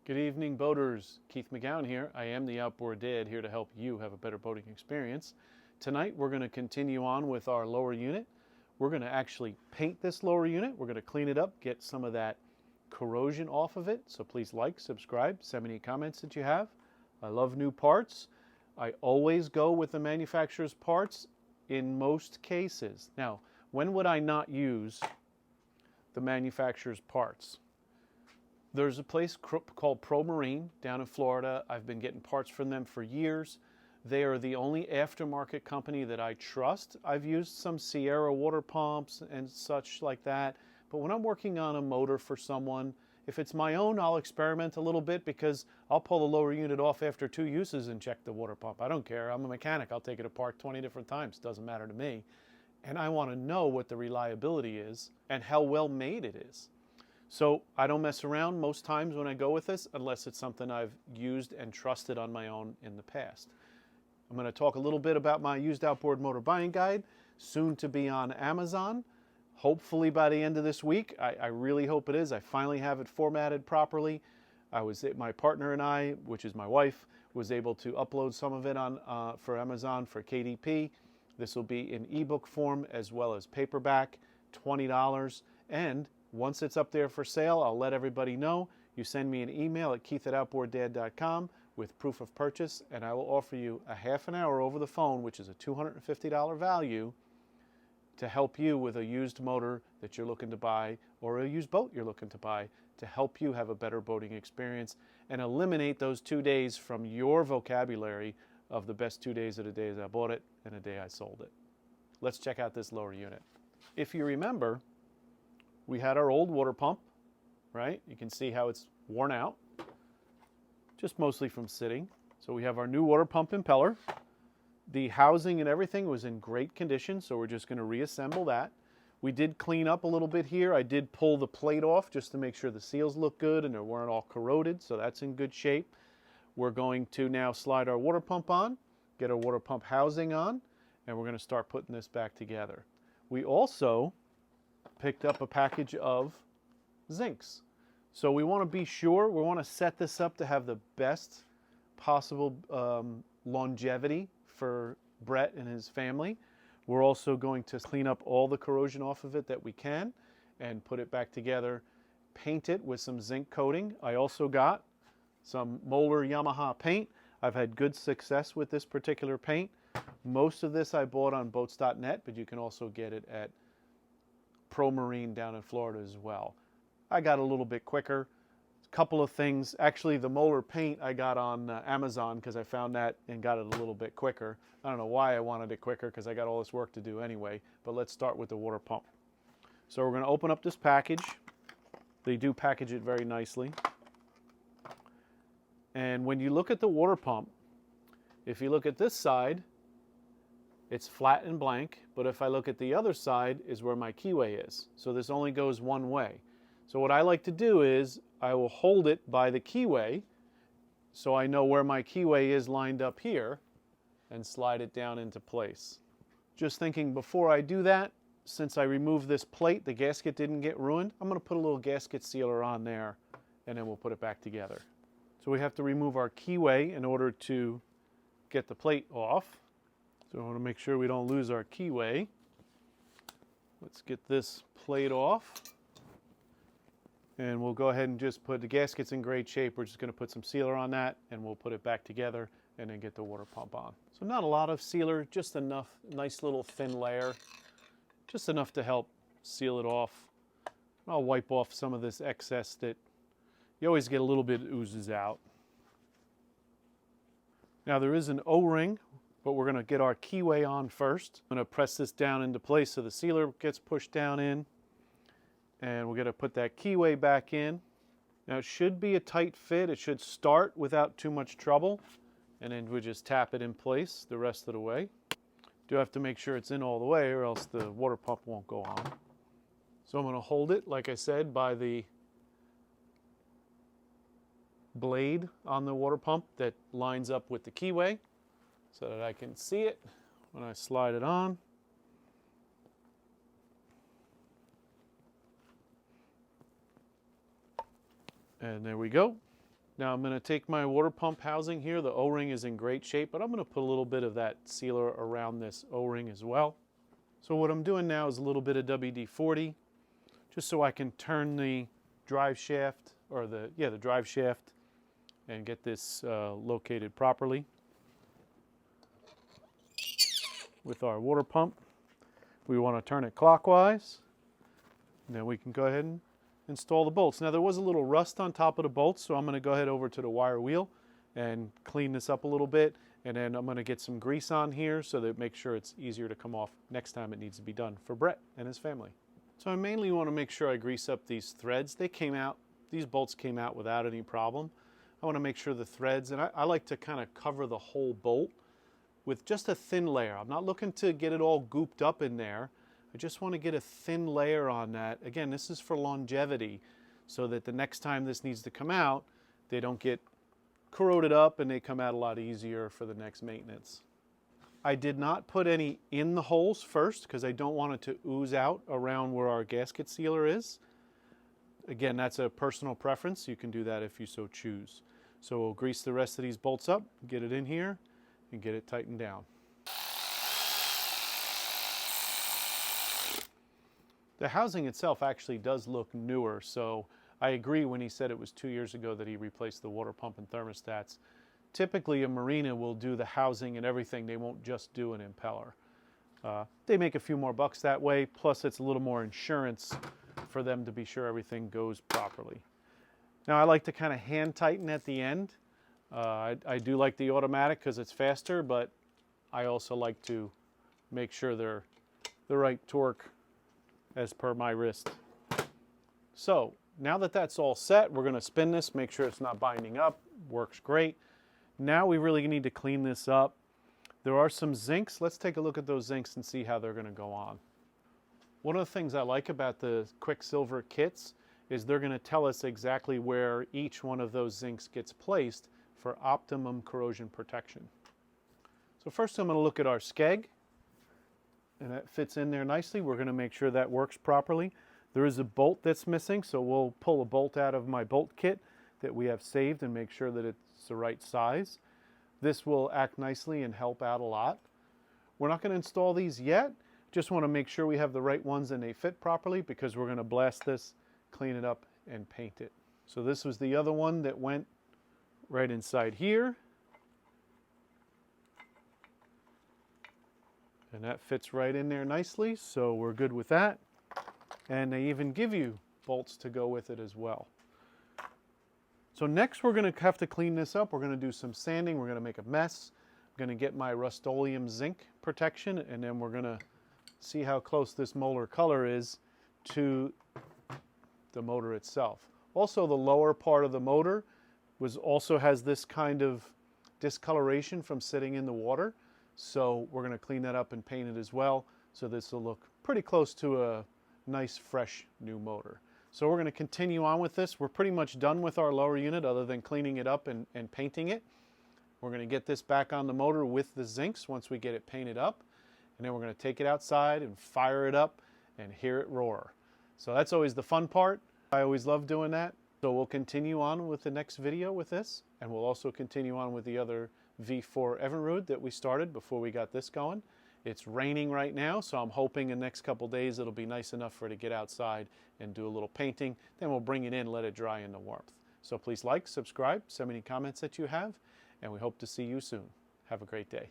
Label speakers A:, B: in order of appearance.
A: Good evening, boaters. Keith McGowan here. I am the Outboard Dad, here to help you have a better boating experience. Tonight we're going to continue on with our lower unit. We're going to actually paint this lower unit. We're going to clean it up, get some of that corrosion off of it. So please like, subscribe, send me any comments that you have. I love new parts. I always go with the manufacturer's parts in most cases. Now, when would I not use the manufacturer's parts? There's a place called Pro Marine down in Florida. I've been getting parts from them for years. They are the only aftermarket company that I trust. I've used some Sierra water pumps and such like that. But when I'm working on a motor for someone, if it's my own, I'll experiment a little bit because I'll pull the lower unit off after 2 uses and check the water pump. I don't care. I'm a mechanic. I'll take it apart 20 different times. Doesn't matter to me. And I want to know what the reliability is and how well made it is. So I don't mess around most times when I go with this unless it's something I've used and trusted on my own in the past. I'm going to talk a little bit about my used outboard motor buying guide, soon to be on Amazon. Hopefully by the end of this week. I really hope it is. I finally have it formatted properly. My partner and I, which is my wife, was able to upload some of it on for Amazon for KDP. This will be in ebook form as well as paperback, $20. And once it's up there for sale, I'll let everybody know. You send me an email at keith@outboarddad.com with proof of purchase, and I will offer you a half an hour over the phone, which is a $250 value, to help you with a used motor that you're looking to buy or a used boat you're looking to buy to help you have a better boating experience and eliminate those 2 days from your vocabulary of the best 2 days of the days I bought it and the day I sold it. Let's check out this lower unit. If you remember, we had our old water pump, right? You can see how it's worn out, just mostly from sitting. So we have our new water pump impeller. The housing and everything was in great condition, so we're just going to reassemble that. We did clean up a little bit here. I did pull the plate off just to make sure the seals look good and they weren't all corroded, so that's in good shape. We're going to now slide our water pump on, get our water pump housing on, and we're going to start putting this back together. We also picked up a package of Zincs. So we want to be sure, we want to set this up to have the best possible longevity for Brett and his family. We're also going to clean up all the corrosion off of it that we can and put it back together, paint it with some zinc coating. I also got some Moeller Yamaha paint. I've had good success with this particular paint. Most of this I bought on boats.net, but you can also get it at Pro Marine down in Florida as well. I got a little bit quicker. A couple of things. Actually, the Moeller paint I got on Amazon because I found that and got it a little bit quicker. I don't know why I wanted it quicker because I got all this work to do anyway, but let's start with the water pump. So we're going to open up this package. They do package it very nicely. And when you look at the water pump, if you look at this side, it's flat and blank, but if I look at the other side is where my keyway is. So this only goes one way. So what I like to do is I will hold it by the keyway so I know where my keyway is lined up here and slide it down into place. Just thinking before I do that, since I removed this plate, the gasket didn't get ruined, I'm going to put a little gasket sealer on there and then we'll put it back together. So we have to remove our keyway in order to get the plate off. So I want to make sure we don't lose our keyway. Let's get this plate off. And we'll go ahead and just put the gasket's in great shape. We're just going to put some sealer on that and we'll put it back together and then get the water pump on. So not a lot of sealer, just enough, nice little thin layer, just enough to help seal it off. I'll wipe off some of this excess that you always get a little bit oozes out. Now there is an O-ring, but we're going to get our keyway on first. I'm going to press this down into place so the sealer gets pushed down in. And we're going to put that keyway back in. Now it should be a tight fit. It should start without too much trouble. And then we just tap it in place the rest of the way. Do have to make sure it's in all the way or else the water pump won't go on. So I'm going to hold it, like I said, by the blade on the water pump that lines up with the keyway so that I can see it when I slide it on. And there we go. Now I'm going to take my water pump housing here. The O-ring is in great shape, but I'm going to put a little bit of that sealer around this O-ring as well. So what I'm doing now is a little bit of WD-40, just so I can turn the drive shaft, or the drive shaft, and get this located properly. With our water pump, we want to turn it clockwise. Then we can go ahead and install the bolts. Now there was a little rust on top of the bolts, so I'm going to go ahead over to the wire wheel and clean this up a little bit, and then I'm going to get some grease on here so that make sure it's easier to come off next time it needs to be done for Brett and his family. So I mainly want to make sure I grease up these threads. These bolts came out without any problem. I want to make sure the threads, and I like to kind of cover the whole bolt with just a thin layer. I'm not looking to get it all gooped up in there. I just want to get a thin layer on that. Again, this is for longevity, so that the next time this needs to come out, they don't get corroded up and they come out a lot easier for the next maintenance. I did not put any in the holes first because I don't want it to ooze out around where our gasket sealer is. Again, that's a personal preference. You can do that if you so choose. So we'll grease the rest of these bolts up, get it in here, and get it tightened down. The housing itself actually does look newer, so I agree when he said it was 2 years ago that he replaced the water pump and thermostats. Typically a marina will do the housing and everything, they won't just do an impeller. They make a few more bucks that way, plus it's a little more insurance for them to be sure everything goes properly. Now I like to kind of hand tighten at the end. I do like the automatic because it's faster, but I also like to make sure they're the right torque as per my wrist. So now that that's all set, we're going to spin this, make sure it's not binding up. Works great. Now we really need to clean this up. There are some zincs. Let's take a look at those zincs and see how they're going to go on. One of the things I like about the Quicksilver kits is they're going to tell us exactly where each one of those zincs gets placed for optimum corrosion protection. So first I'm going to look at our skeg, and that fits in there nicely. We're going to make sure that works properly. There is a bolt that's missing, so we'll pull a bolt out of my bolt kit that we have saved and make sure that it's the right size. This will act nicely and help out a lot. We're not going to install these yet. Just want to make sure we have the right ones and they fit properly, because we're going to blast this, clean it up, and paint it. So this was the other one that went right inside here. And that fits right in there nicely, so we're good with that. And they even give you bolts to go with it as well. So next we're going to have to clean this up. We're going to do some sanding. We're going to make a mess. I'm going to get my Rust-Oleum zinc protection, and then we're going to see how close this molar color is to the motor itself. Also, the lower part of the motor also has this kind of discoloration from sitting in the water. So we're going to clean that up and paint it as well. So this will look pretty close to a nice, fresh new motor. So we're going to continue on with this. We're pretty much done with our lower unit other than cleaning it up and painting it. We're going to get this back on the motor with the zincs once we get it painted up. And then we're going to take it outside and fire it up and hear it roar. So that's always the fun part. I always love doing that. So we'll continue on with the next video with this. And we'll also continue on with the other V4 Evinrude that we started before we got this going. It's raining right now, so I'm hoping in the next couple days it'll be nice enough for it to get outside and do a little painting. Then we'll bring it in, let it dry in the warmth. So please like, subscribe, send me any comments that you have, and we hope to see you soon. Have a great day.